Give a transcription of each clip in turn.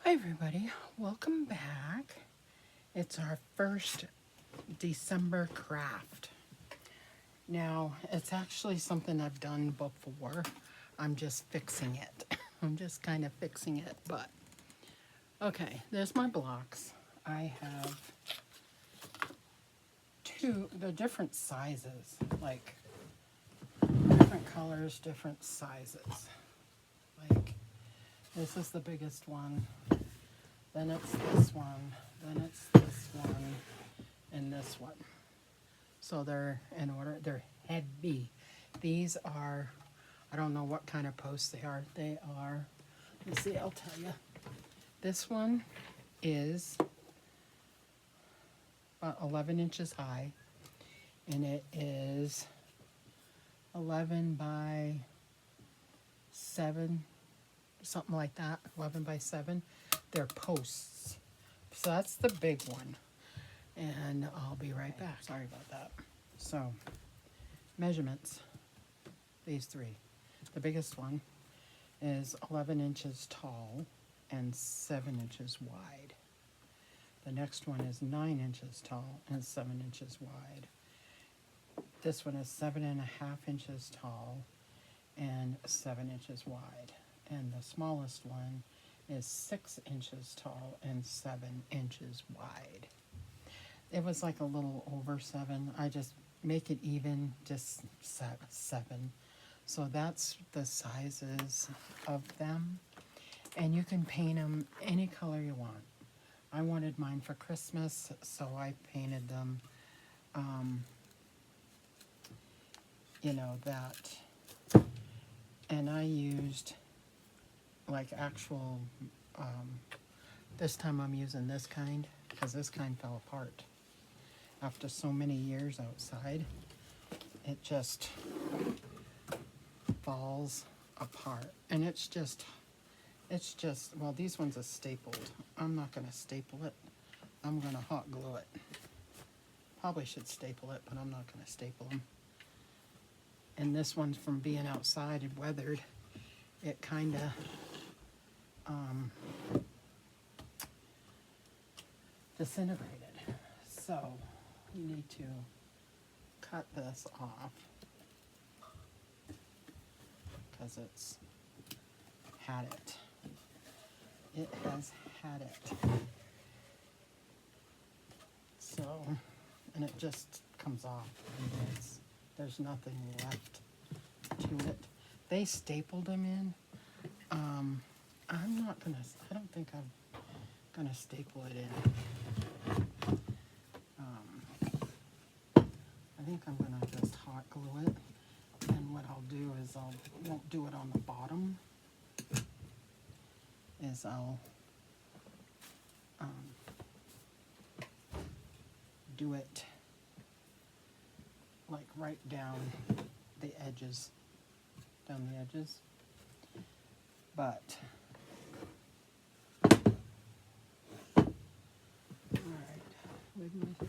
Hi everybody, welcome back. It's our first December craft. Now, it's actually something I've done before. I'm just fixing it. I'm just kind of fixing it, but okay, there's my blocks. I have the different sizes, like different colors, different sizes. Like this is the biggest one. Then it's this one, then it's this one, and this one. So they're in order, they're heavy. These are, I don't know what kind of posts they are. They are, let's see, I'll tell you. This one is about 11 inches high, and it is 11 by 7, something like that, 11 by 7. They're posts. So that's the big one. And I'll be right back. Sorry about that. So, measurements. These three. The biggest one is 11 inches tall and 7 inches wide. The next one is 9 inches tall and 7 inches wide. This one is 7.5 inches tall and 7 inches wide. And the smallest one is 6 inches tall and 7 inches wide. It was like a little over 7. I just make it even, just 7. So that's the sizes of them. And you can paint them any color you want. I wanted mine for Christmas, so I painted them, that. And I used like actual, this time I'm using this kind, because this kind fell apart. After so many years outside, it just falls apart. And it's just, well, these ones are stapled. I'm not going to staple it. I'm going to hot glue it. Probably should staple it, but I'm not going to staple them. And this one's from being outside and weathered. It kind of, disintegrated. So you need to cut this off because it's had it. It has had it. So, and it just comes off. And there's nothing left to it. They stapled them in. I don't think I'm gonna staple it in. I think I'm gonna just hot glue it. And what I'll do is won't do it on the bottom. I'll do it like right down the edges. But alright, where'd my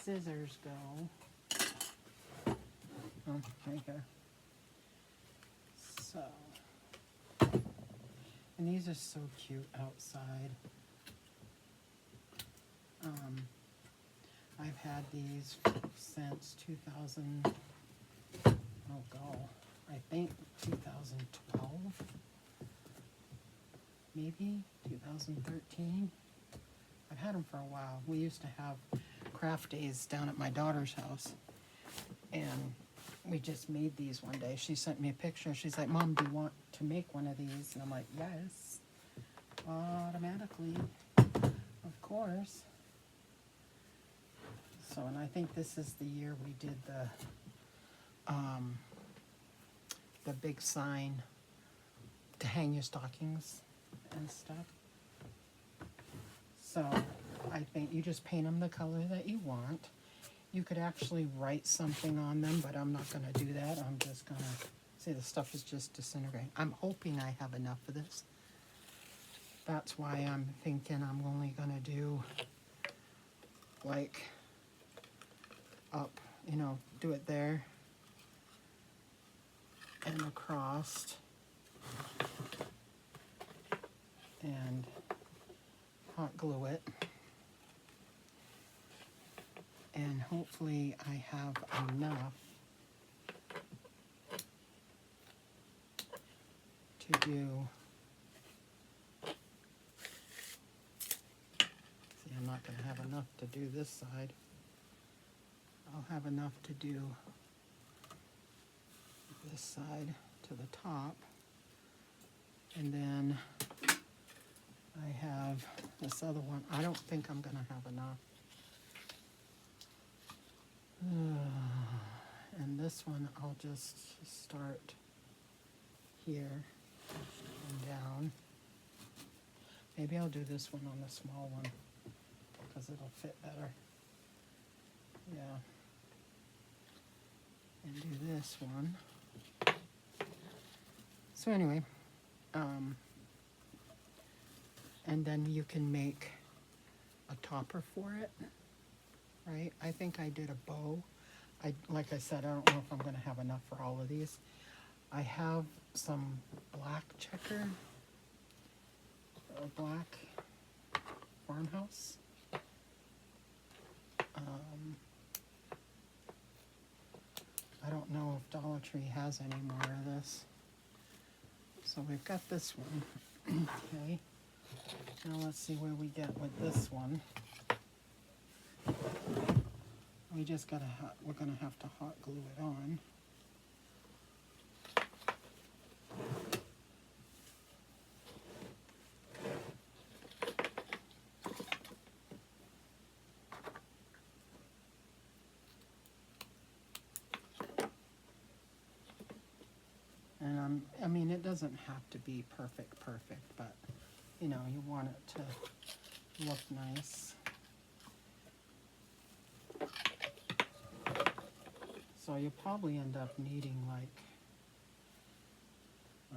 scissors go? Oh, right here. So, and these are so cute outside. I've had these since 2000, I think 2012, maybe 2013. I've had them for a while. We used to have craft days down at my daughter's house, and we just made these one day. She sent me a picture. She's like, "Mom, do you want to make one of these?" And I'm like, "Yes, automatically, of course." So, and I think this is the year we did the big sign to hang your stockings and stuff. So, I think you just paint them the color that you want. You could actually write something on them, but I'm not going to do that. I'm just going to, see, the stuff is just disintegrating. I'm hoping I have enough of this. That's why I'm thinking I'm only going to do, like, up, do it there and across, and hot glue it. And hopefully I have enough to do. See, I'm not going to have enough to do this side. I'll have enough to do this side to the top. And then I have this other one. I don't think I'm going to have enough. And this one I'll just start here and down. Maybe I'll do this one on the small one because it'll fit better. Yeah. And do this one. So anyway, and then you can make a topper for it, right? I think I did a bow. Like I said, I don't know if I'm going to have enough for all of these. I have some black checker, a black farmhouse. I don't know if Dollar Tree has any more of this. So we've got this one. Okay. Now let's see where we get with this one. We just gotta we're gonna have to hot glue it on. And I mean, it doesn't have to be perfect, but you know, you want it to look nice. So you'll probably end up needing, like,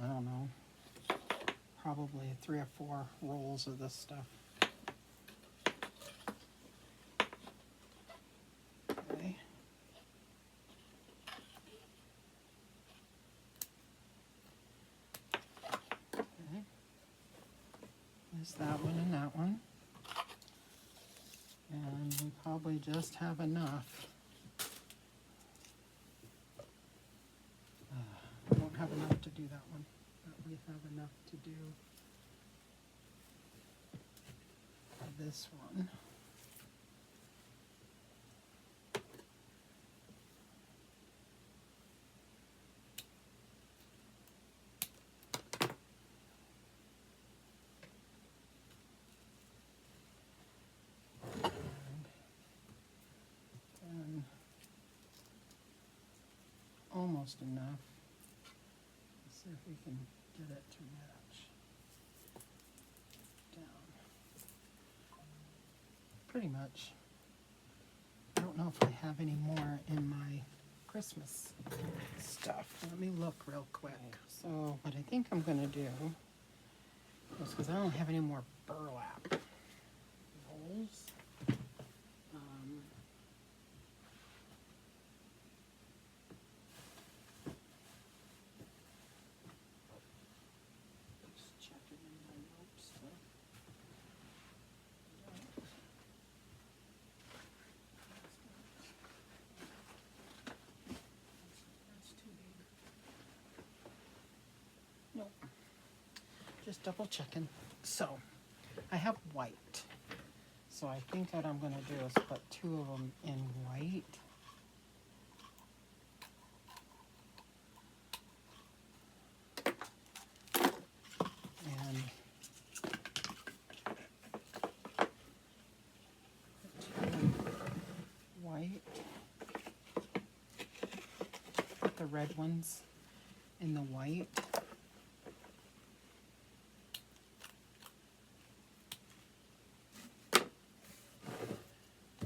I don't know, probably 3 or 4 rolls of this stuff. Okay. Okay. There's that one and that one. And we probably just have enough. I don't have enough to do that one, but we have enough to do this one. And almost enough. Let's see if we can get it to match. Down. Pretty much. I don't know if I have any more in my Christmas stuff. Let me look real quick. So what I think I'm going to do is, because I don't have any more burlap rolls. Just checking in my notes. That's too big. Nope. Just double checking. So I have white. So I think what I'm going to do is put 2 of them in white. And put 2 in white. Put the red ones in the white.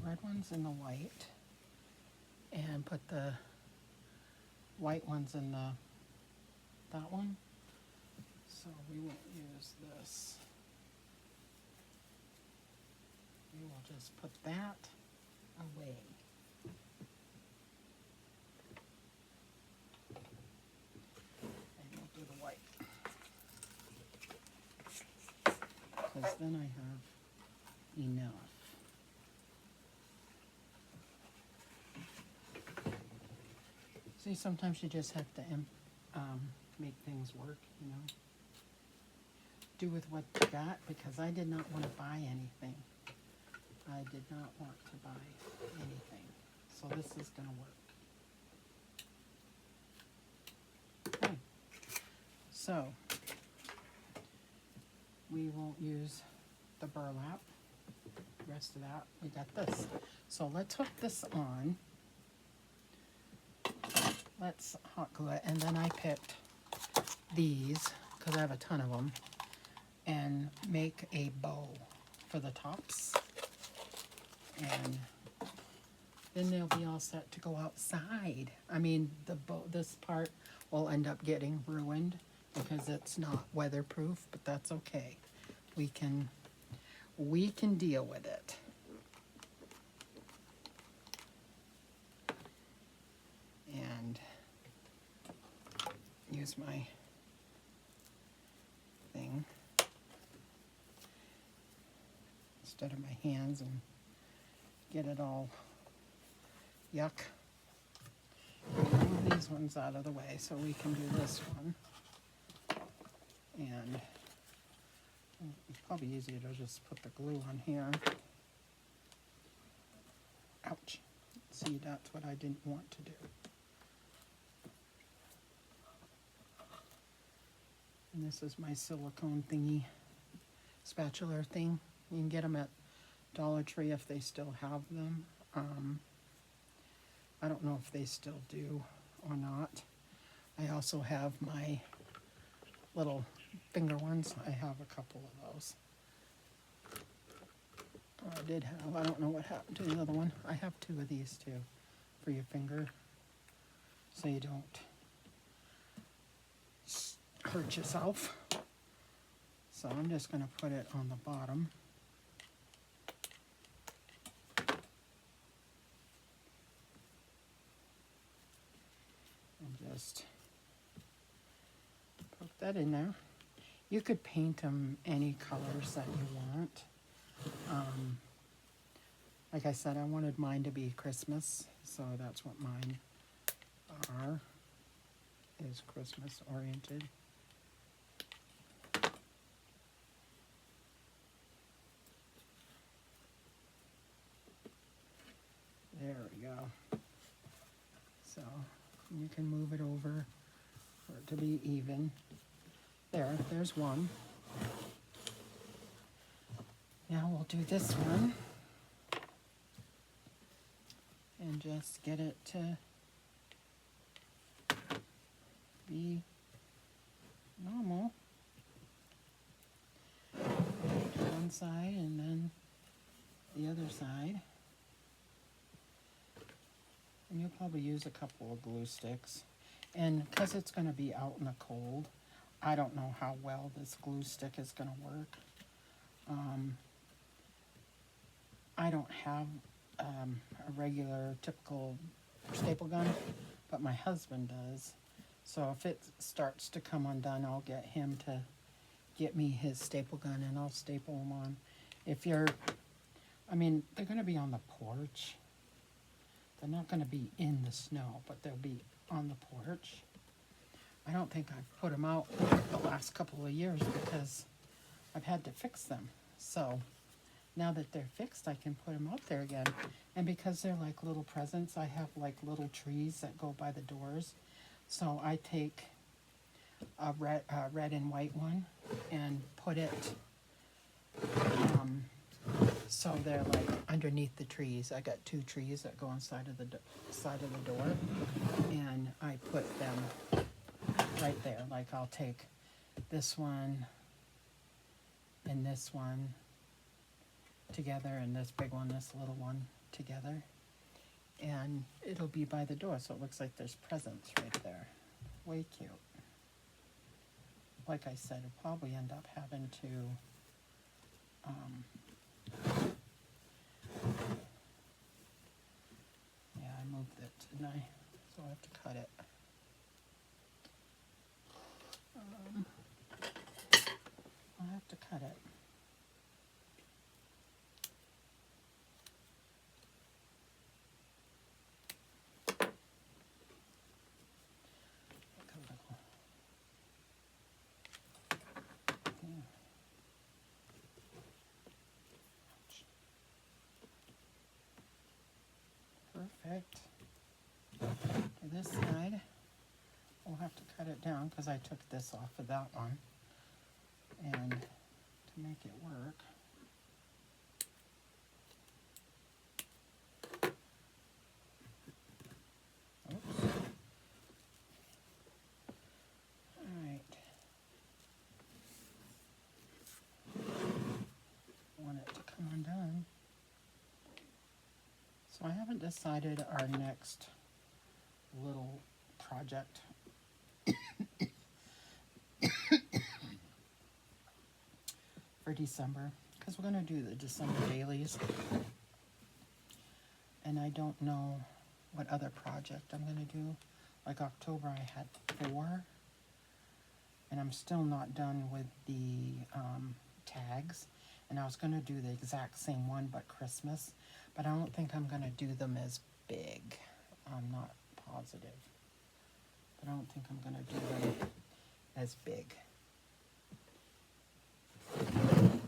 Red ones in the white, and put the white ones in that one. So we won't use this. We will just put that away. And we'll do the white. Because then I have enough. See, sometimes you just have to make things work, you know. Do with what you got, because I did not want to buy anything. I did not want to buy anything. So this is going to work. Okay. So, we won't use the burlap. The rest of that, we got this. So let's hook this on. Let's hot glue it. And then I picked these, because I have a ton of them, and make a bow for the tops. And then they'll be all set to go outside. I mean, the bow, this part will end up getting ruined because it's not weatherproof, but that's okay. We can deal with it. And use my thing instead of my hands and get it all yuck. Move these ones out of the way so we can do this one. And it's probably easier to just put the glue on here. Ouch. See, that's what I didn't want to do. And this is my silicone thingy, spatula thing. You can get them at Dollar Tree if they still have them. I don't know if they still do or not. I also have my little finger ones. I have a couple of those. I did have, I don't know what happened to the other one. I have two of these too for your finger so you don't hurt yourself. So I'm just going to put it on the bottom. And just poke that in there. You could paint them any colors that you want. Like I said, I wanted mine to be Christmas, so that's what mine are, is Christmas oriented. There we go. So you can move it over for it to be even. There's one. Now we'll do this one and just get it to be normal. One side and then the other side. And you'll probably use a couple of glue sticks. And because it's going to be out in the cold, I don't know how well this glue stick is going to work. I don't have a regular, typical staple gun, but my husband does. So if it starts to come undone, I'll get him to get me his staple gun and I'll staple them on. If you're, I mean, they're going to be on the porch. They're not going to be in the snow, but they'll be on the porch. I don't think I've put them out the last couple of years because I've had to fix them. So now that they're fixed, I can put them out there again. And because they're like little presents, I have like little trees that go by the doors. So I take a red and white one and put it so they're like underneath the trees. I got two trees that go inside of the side of the door, and I put them right there. Like I'll take this one and this one together, and this big one, this little one together, and it'll be by the door, so it looks like there's presents right there. Way cute. Like I said, I'll probably end up having to yeah, I moved it, didn't I? So I have to cut it. I'll have to cut it. Perfect. To this side, we'll have to cut it down because I took this off of that one. And to make it work, oops. All right. Want it to come undone. So I haven't decided our next little project. For December, because we're going to do the December dailies, and I don't know what other project I'm going to do. Like October I had 4, and I'm still not done with the tags, and I was going to do the exact same one but Christmas, but I don't think I'm going to do them as big. I'm not positive, but I don't think I'm going to do them as big,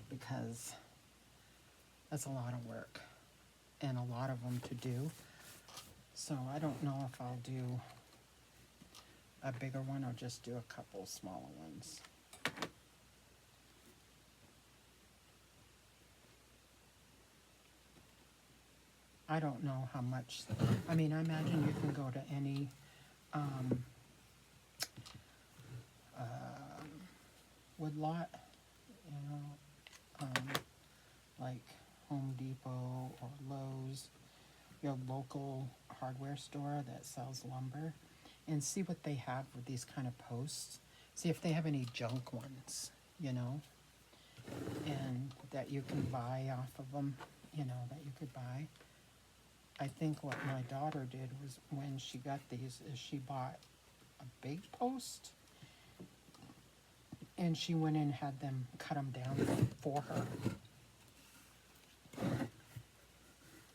because that's a lot of work and a lot of them to do. So I don't know if I'll do a bigger one or just do a couple smaller ones. I don't know how much, I mean, I imagine you can go to any woodlot, you know, like Home Depot or Lowe's, your local hardware store that sells lumber, and see what they have with these kind of posts. See if they have any junk ones, you know, and that you can buy off of them, you know, that you could buy. I think what my daughter did was, when she got these, is she bought a big post, and she went in and had them cut them down for her,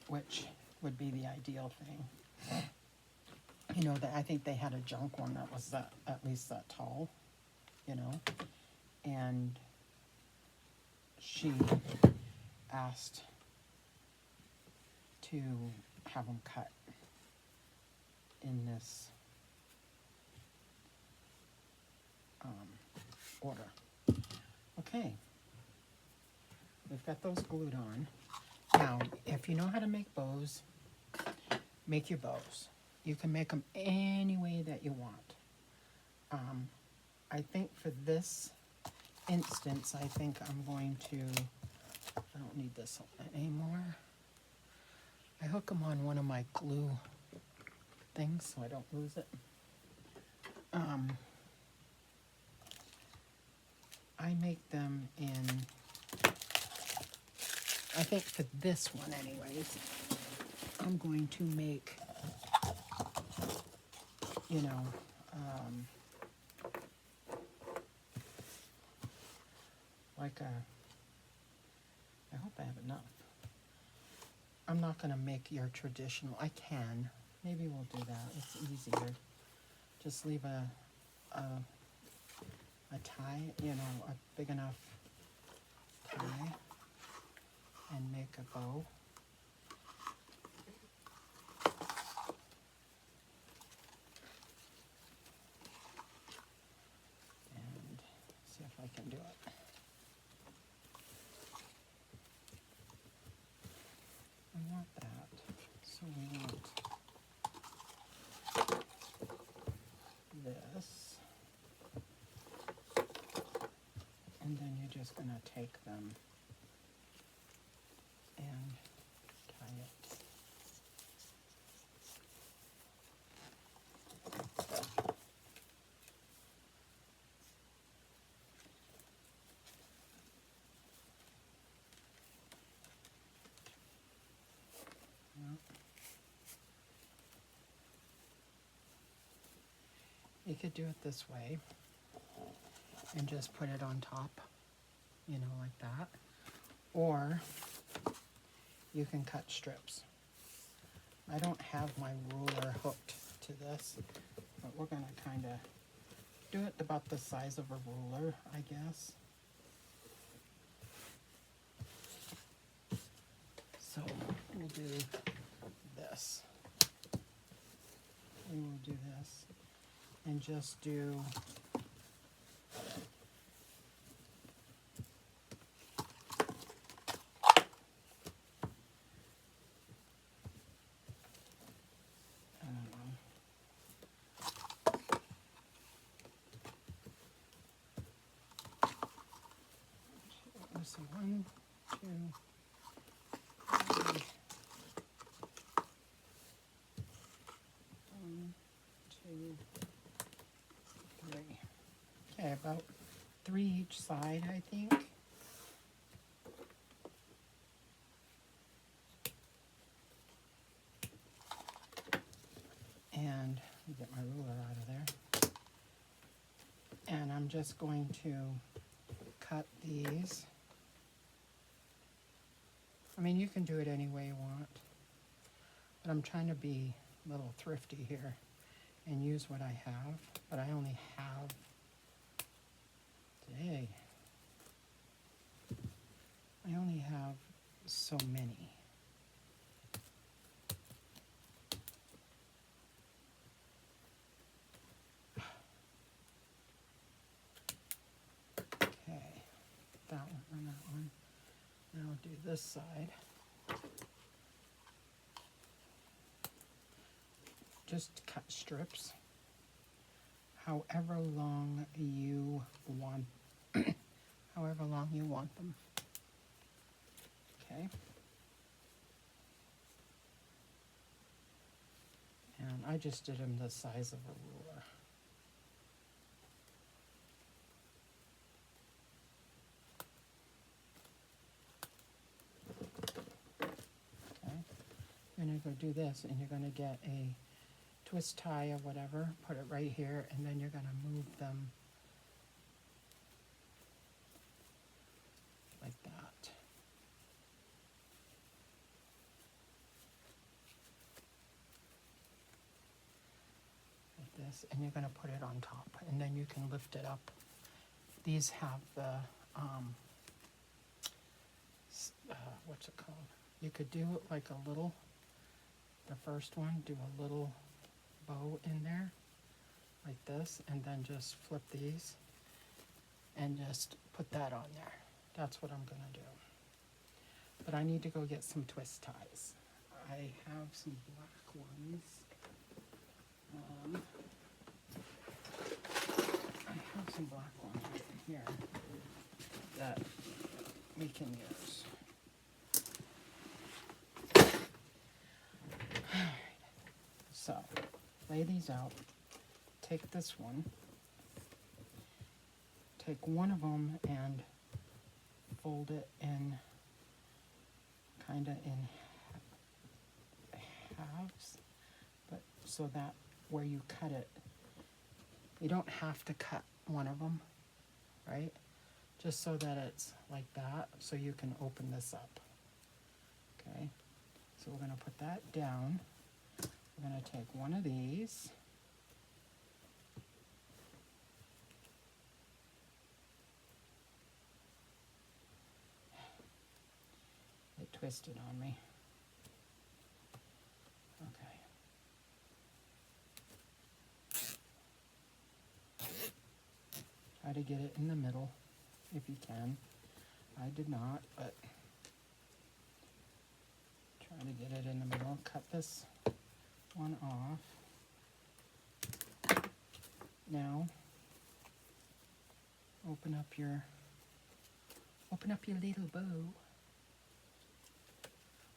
which would be the ideal thing. You know, that I think they had a junk one that was that, at least that tall, you know, and she asked to have them cut in this order. Okay, we've got those glued on. Now, if you know how to make bows, make your bows. You can make them any way that you want. I think for this instance, I think I'm going to, I don't need this anymore. I hook them on one of my glue things so I don't lose it. I make them in, I think for this one anyways, I'm going to make, you know, like a, I hope I have enough. I'm not going to make your traditional, I can, maybe we'll do that, it's easier. Just leave a tie, you know, a big enough tie, and make a bow. And see if I can do it. We want that, so we want this, and then you're just going to take them and tie it. You could do it this way and just put it on top, you know, like that. Or you can cut strips. I don't have my ruler hooked to this, but we're going to kind of do it about the size of a ruler, I guess. So we'll do this. Maybe we'll do this and just do let's see, 1, 2, 3. 1, 2, 3. Okay, about 3 each side, I think. And let me get my ruler out of there. And I'm just going to cut these. I mean, you can do it any way you want, but I'm trying to be a little thrifty here and use what I have, but I only have, dang, I only have so many. Okay, that one and that one. Now I'll do this side. Just cut strips, however long you want, however long you want them. Okay. And I just did them the size of a ruler. Okay. You're going to go do this, and you're going to get a twist tie or whatever, put it right here, and then you're going to move them like that. Like this, and you're going to put it on top, and then you can lift it up. These have the, what's it called? You could do it like a little, the first one, do a little bow in there, like this, and then just flip these, and just put that on there. That's what I'm going to do. But I need to go get some twist ties. I have some black ones. I have some black ones right here that we can use. So, lay these out. Take this one. Take one of them and fold it in, kind of in halves, but so that where you cut it, you don't have to cut one of them, right? Just so that it's like that, so you can open this up. Okay, so we're going to put that down. We're going to take one of these. It twisted on me. Okay. Try to get it in the middle if you can. I did not, but try to get it in the middle. Cut this one off. Now, open up your little bow.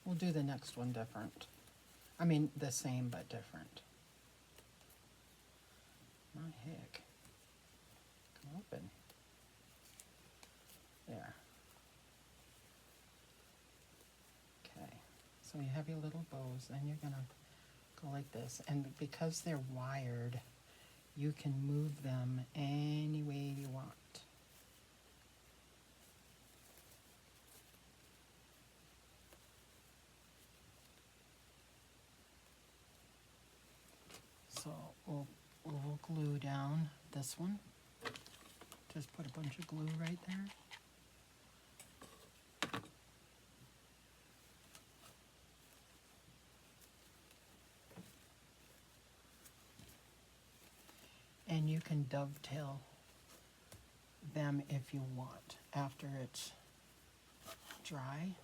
We'll do the next one different. I mean, the same but different. My heck. Come open. There. Okay. So you have your little bows, then you're going to go like this. And because they're wired, you can move them any way you want. So we'll glue down this one. Just put a bunch of glue right there. you can dovetail them if you want after it's dry.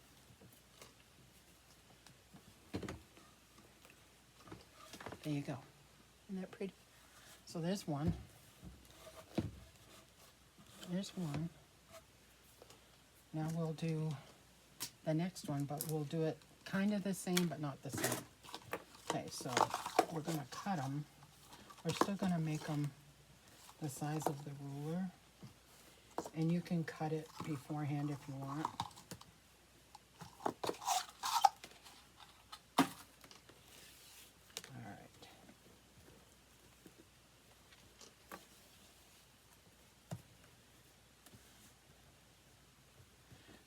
There you go. Isn't that pretty? So there's one. There's one. Now we'll do the next one, but we'll do it kind of the same, but not the same. Okay, so we're going to cut them. We're still going to make them the size of the ruler. And you can cut it beforehand if you want. All right.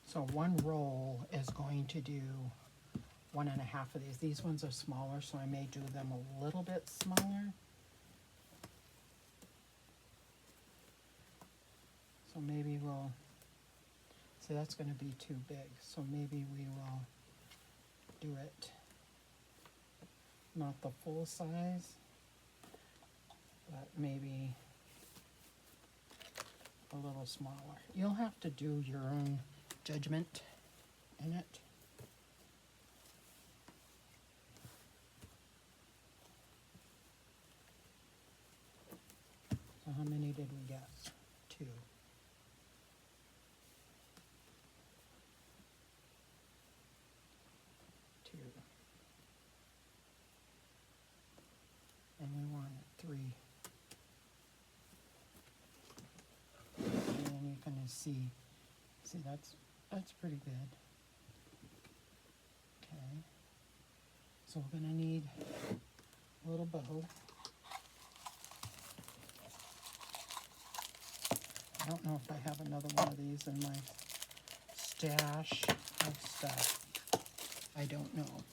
So one roll is going to do 1.5 of these. These ones are smaller, so I may do them a little bit smaller. So maybe we'll, see that's going to be too big, so maybe we will do it not the full size, but maybe a little smaller. You'll have to do your own judgment in it. So how many did we get? 2. And we want 3. And then you're going to see that's pretty good. Okay. So we're going to need a little bow. I don't know if I have another one of these in my stash of stuff. I don't know.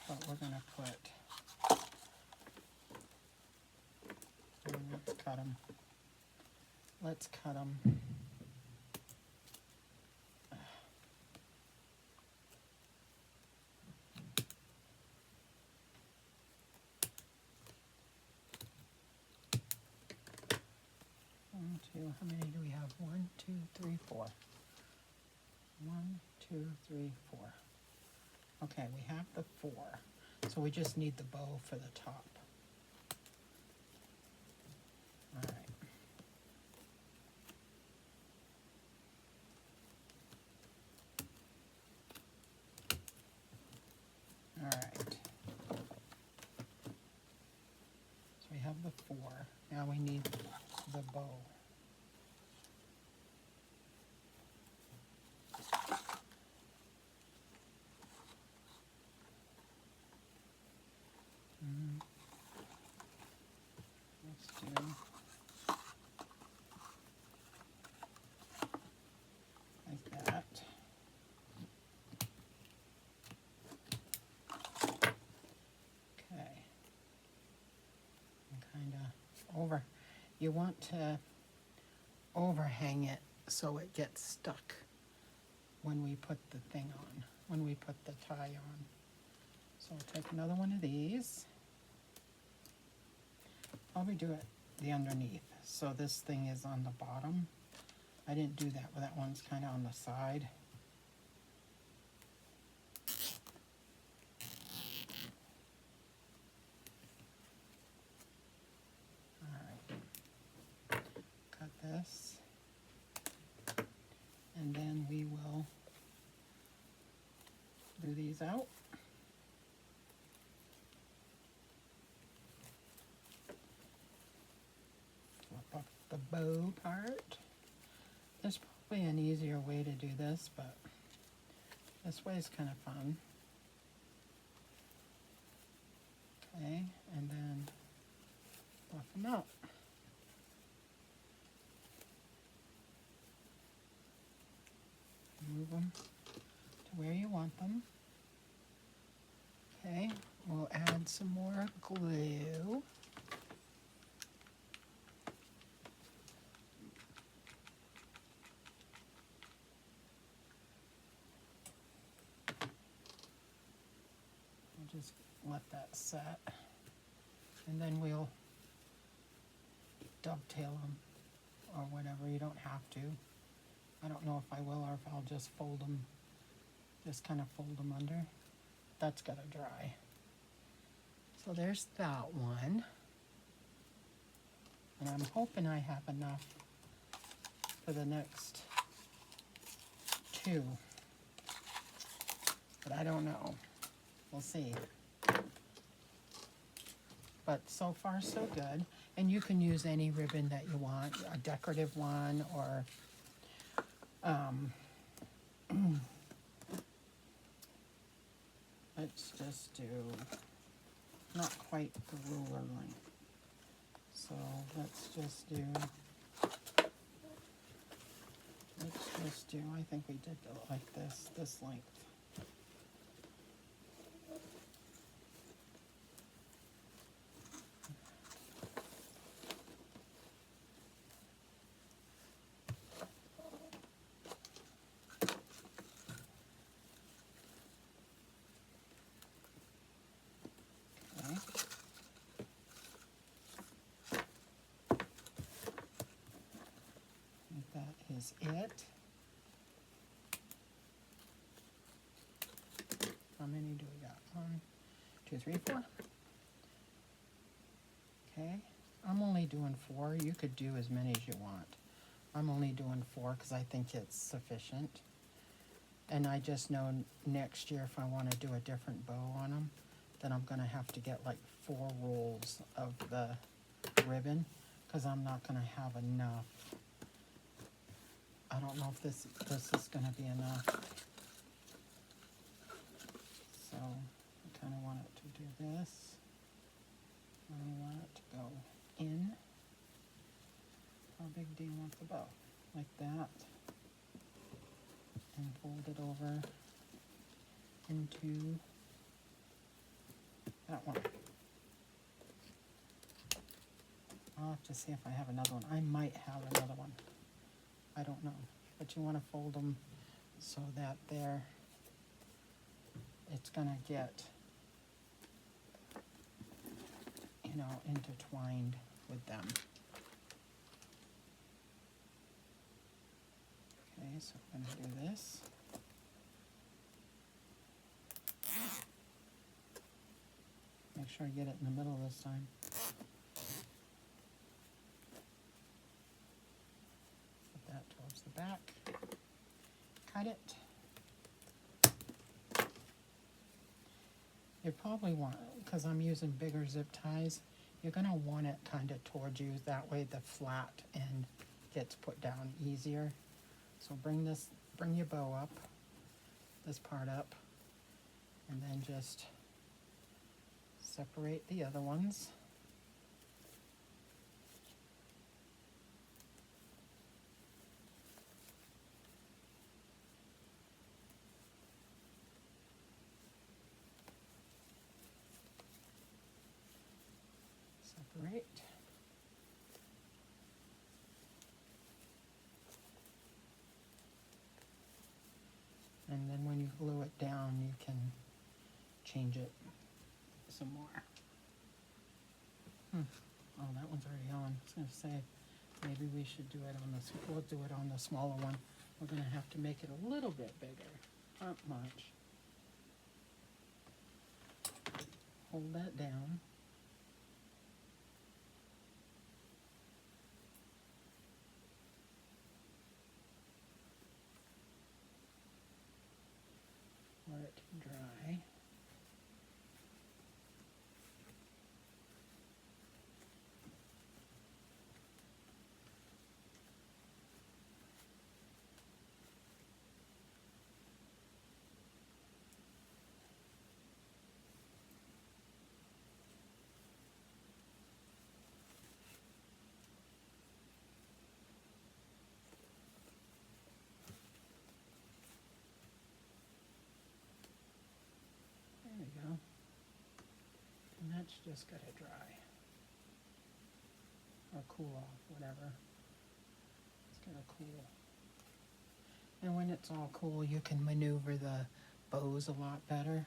But we're going to put, let's cut them. Let's cut them. How many do we have? 1, 2, 3, 4. 1, 2, 3, 4. Okay, we have the 4. So we just need the bow for the top. All right. All right. So we have the 4. Now we need the bow. Let's do like that. Okay. And kind of over. You want to overhang it so it gets stuck when we put the thing on, when we put the tie on. So I'll take another one of these. Probably do it the underneath. So this thing is on the bottom. I didn't do that, but that one's kind of on the side. All right. Cut this. And then we will do these out. Flip up the bow part. There's probably an easier way to do this, but this way is kind of fun. Okay, and then fluff them out. Move them to where you want them. Okay, we'll add some more glue. We'll just let that set. And then we'll dovetail them or whatever. You don't have to. I don't know if I will or if I'll just fold them, just kind of fold them under. That's got to dry. So there's that one. And I'm hoping I have enough for the next two. But I don't know. We'll see. But so far so good. And you can use any ribbon that you want, a decorative one or let's just do not quite the ruler length. So let's just do, I think we did it like this length. Okay. That is it. How many do we got? 1, 2, 3, 4. Okay, I'm only doing 4. You could do as many as you want. I'm only doing 4 because I think it's sufficient. And I just know next year if I want to do a different bow on them, then I'm going to have to get like 4 rolls of the ribbon because I'm not going to have enough. I don't know if this is going to be enough. So I kind of want it to do this. I want it to go in. How big do you want the bow? Like that. And fold it over into that one. I'll have to see if I have another one. I might have another one. I don't know. But you want to fold them so that it's going to get, you know, intertwined with them. Okay, so I'm going to do this. Make sure I get it in the middle this time. Put that towards the back. Cut it. You probably want, because I'm using bigger zip ties, you're going to want it kind of towards you. That way the flat end gets put down easier. So bring your bow up, this part up, and then just separate the other ones. Separate. And then when you glue it down, you can change it some more. Oh, that one's already on. I was going to say, maybe we should do it on this. We'll do it on the smaller one. We're going to have to make it a little bit bigger. Not much. Hold that down. Let it dry. There we go. And that's just got to dry. Or cool off, whatever. It's got to cool. And when it's all cool, you can maneuver the bows a lot better.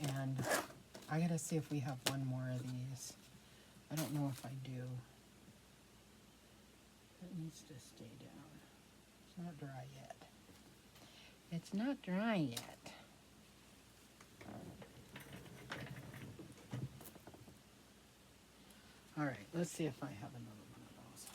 And I got to see if we have one more of these. I don't know if I do. needs to stay down. It's not dry yet. It's not dry yet. All right, let's see if I have another one of those.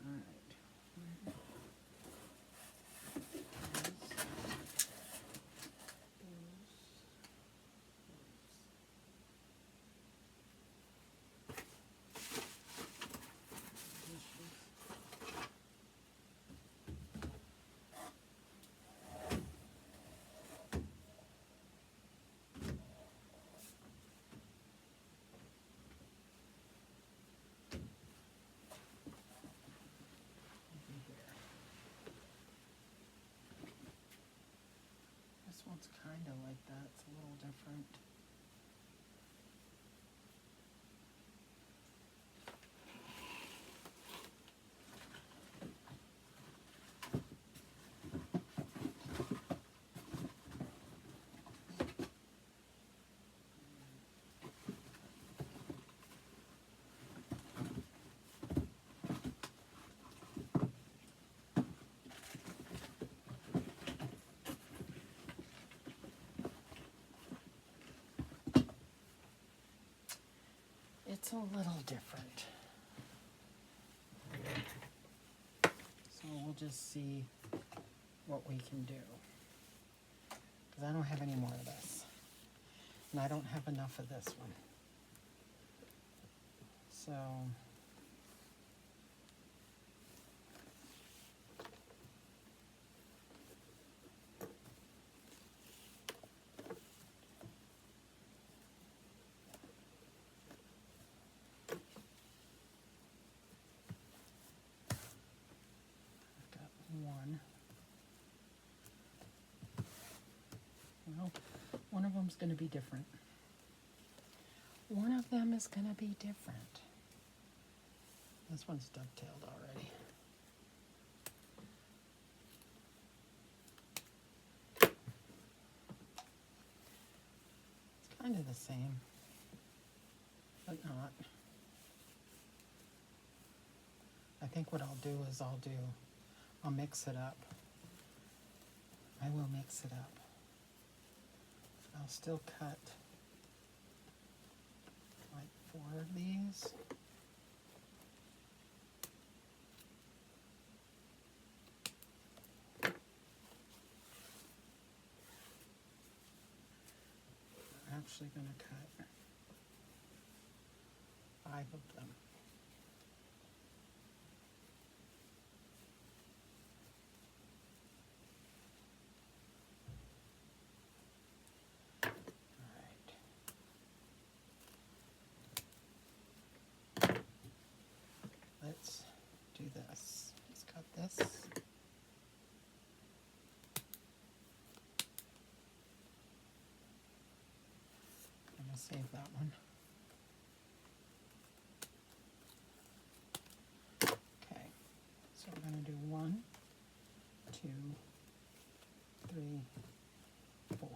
All right. This one's kind of like that. It's a little different. It's a little different. So we'll just see what we can do. Because I don't have any more of this. And I don't have enough of this one. So one. Well, one of them's going to be different. One of them is going to be different. This one's dovetailed already. It's kind of the same, but not. I think what I'll do is I'll mix it up. I will mix it up. I'll still cut like 4 of these. I'm actually going to cut 5 of them. Let's do this. Let's cut this. I'm going to save that one. Okay, so we're going to do 1, 2, 3, 4.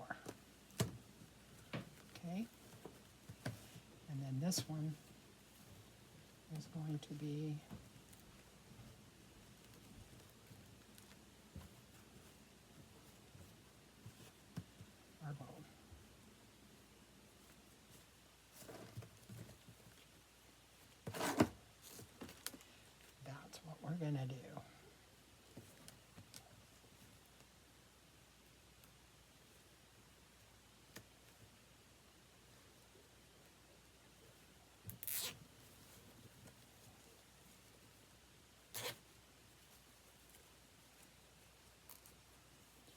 Okay, and then this one is going to be our bow. That's what we're going to do.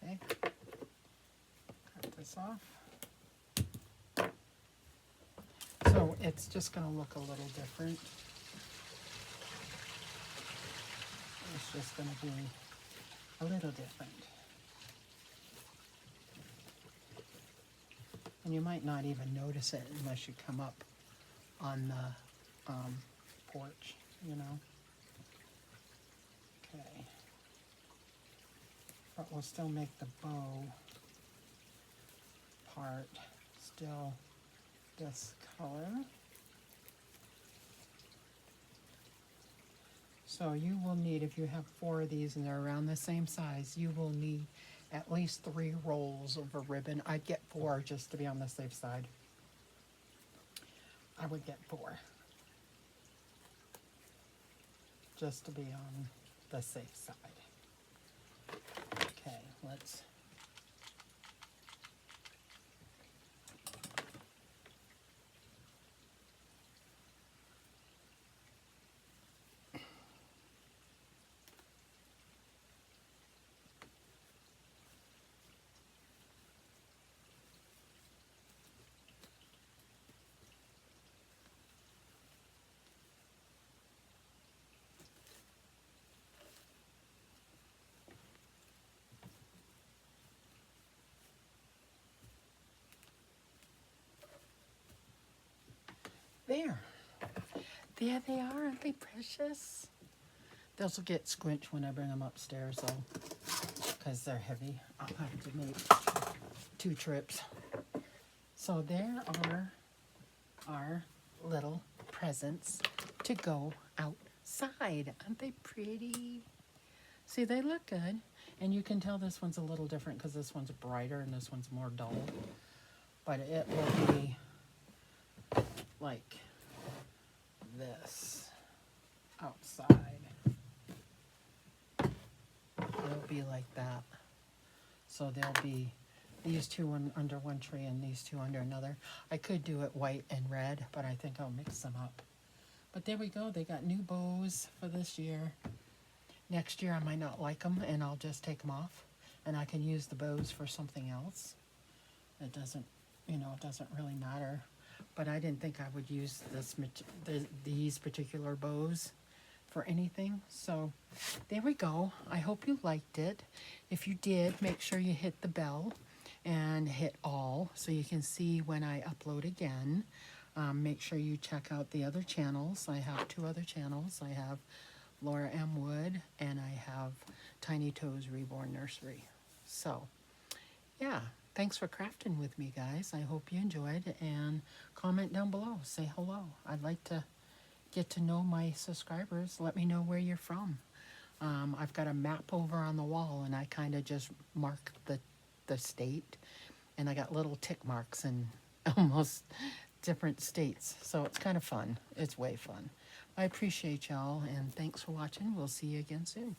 Okay, cut this off. So it's just going to look a little different. It's just going to be a little different. And you might not even notice it unless you come up on the porch, you know. Okay. But we'll still make the bow part still this color. So you will need, if you have 4 of these and they're around the same size, you will need at least 3 rolls of a ribbon. I'd get 4 just to be on the safe side. I would get 4 just to be on the safe side. Okay, let's there. There they are, aren't they precious? Those will get squinched when I bring them upstairs though, because they're heavy. I'll have to make 2 trips. So there are our little presents to go outside. Aren't they pretty? See, they look good. And you can tell this one's a little different because this one's brighter and this one's more dull. But it will be like this outside. It'll be like that. So there'll be these 2 under one tree and these 2 under another. I could do it white and red, but I think I'll mix them up. But there we go. They got new bows for this year. Next year I might not like them and I'll just take them off. And I can use the bows for something else. It doesn't, you know, it doesn't really matter. But I didn't think I would use these particular bows for anything. So there we go. I hope you liked it. If you did, make sure you hit the bell and hit all so you can see when I upload again. Make sure you check out the other channels. I have 2 other channels. I have Laura M. Wood and I have Tiny Toes Reborn Nursery. So yeah, thanks for crafting with me, guys. I hope you enjoyed, and comment down below. Say hello. I'd like to get to know my subscribers. Let me know where you're from. I've got a map over on the wall, and I kind of just mark the state, and I got little tick marks in almost different states. So it's kind of fun. It's way fun. I appreciate y'all, and thanks for watching. We'll see you again soon.